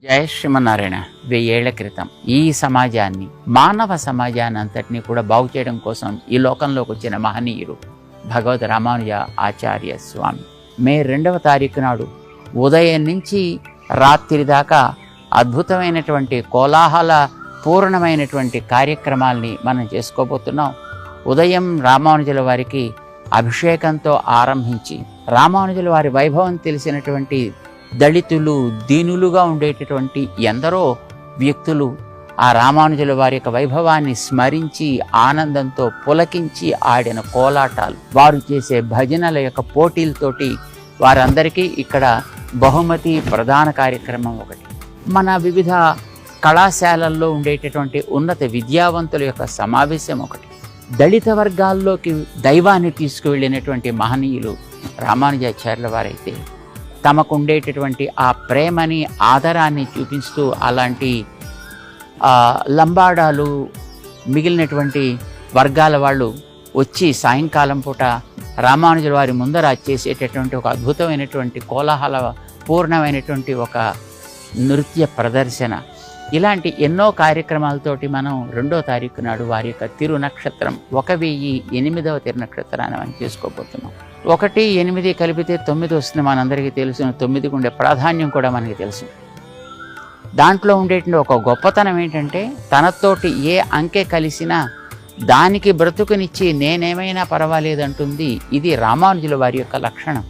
జయ శ్రీమన్నారాయణ. 1000 ఏళ్ల క్రితం ఈ సమాజాన్ని, మానవ సమాజాన్ని అంతటినీ కూడా బాగు చేయడం కోసం ఈ లోకంలోకి వచ్చిన మహనీయుడు భగవద్ రామానుజ ఆచార్య స్వామి. మే 2వ తారీఖు నాడు ఉదయం నుంచి రాత్రి దాకా అద్భుతమైనటువంటి కోలాహల పూర్ణమైనటువంటి కార్యక్రమాల్ని మనం చేసుకోబోతున్నాం. ఉదయం రామానుజుల వారికి అభిషేకంతో ఆరంభించి, రామానుజుల వారి వైభవం తెలిసినటువంటి దళితులు, దీనులుగా ఉండేటటువంటి ఎందరో వ్యక్తులు ఆ రామానుజుల వారి యొక్క వైభవాన్ని స్మరించి ఆనందంతో పులకించి ఆడిన కోలాటాలు, వారు చేసే భజనల యొక్క పోటీలతోటి వారందరికీ ఇక్కడ బహుమతి ప్రధాన కార్యక్రమం ఒకటి. మన వివిధ కళాశాలల్లో ఉండేటటువంటి ఉన్నత విద్యావంతుల యొక్క సమావేశం ఒకటి. దళిత వర్గాల్లోకి దైవాన్ని తీసుకువెళ్ళినటువంటి మహనీయులు రామానుజాచార్యుల వారైతే తమకు ఉండేటటువంటి ఆ ప్రేమని, ఆదరాన్ని చూపిస్తూ అలాంటి లంబాడాలు, మిగిలినటువంటి వర్గాల వాళ్ళు వచ్చి సాయంకాలం పూట రామానుజుల వారి ముందర చేసేటటువంటి ఒక అద్భుతమైనటువంటి కోలాహల పూర్ణమైనటువంటి ఒక నృత్య ప్రదర్శన, ఇలాంటి ఎన్నో కార్యక్రమాలతోటి మనం 2వ తారీఖు నాడు వారి యొక్క తిరు నక్షత్రం 1008వ తిరు నక్షత్రాన్ని మనం చేసుకోబోతున్నాం. 1, 8 కలిపితే 9 వస్తుంది. మనందరికీ తెలుసు. 9కి ఉండే ప్రాధాన్యం కూడా మనకి తెలుసు. దాంట్లో ఉండేటువంటి ఒక గొప్పతనం ఏంటంటే, తనతోటి ఏ అంకె కలిసినా దానికి బ్రతుకునిచ్చి నేనేమైనా పర్వాలేదంటుంది. ఇది రామానుజుల వారి యొక్క లక్షణం.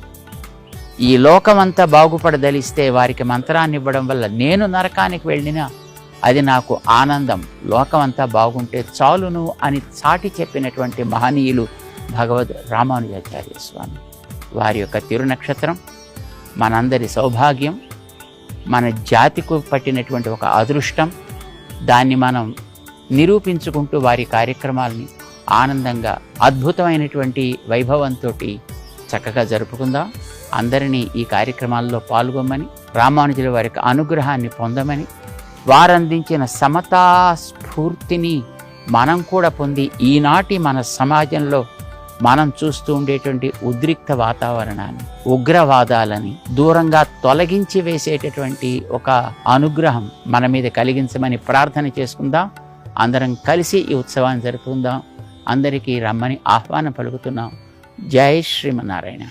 ఈ లోకమంతా బాగుపడదలిస్తే వారికి మంత్రాన్ని ఇవ్వడం వల్ల నేను నరకానికి వెళ్ళినా అది నాకు ఆనందం, లోకమంతా బాగుంటే చాలును అని చాటి చెప్పినటువంటి మహనీయులు భగవద్ రామానుజాచార్య స్వామి. వారి యొక్క తిరునక్షత్రం మనందరి సౌభాగ్యం, మన జాతికు పట్టినటువంటి ఒక అదృష్టం. దాన్ని మనం నిరూపించుకుంటూ వారి కార్యక్రమాలని ఆనందంగా అద్భుతమైనటువంటి వైభవంతో చక్కగా జరుపుకుందాం. అందరినీ ఈ కార్యక్రమాల్లో పాల్గొమ్మని, రామానుజుల వారి యొక్క అనుగ్రహాన్ని పొందమని, వారందించిన సమతా స్ఫూర్తిని మనం కూడా పొంది ఈనాటి మన సమాజంలో మనం చూస్తూ ఉండేటువంటి ఉద్రిక్త వాతావరణాన్ని, ఉగ్రవాదాలని దూరంగా తొలగించి వేసేటటువంటి ఒక అనుగ్రహం మన మీద కలిగించమని ప్రార్థన చేసుకుందాం. అందరం కలిసి ఈ ఉత్సవాన్ని జరుపుకుందాం. అందరికీ రమ్మని ఆహ్వానం పలుకుతున్నాం. జై శ్రీమన్నారాయణ.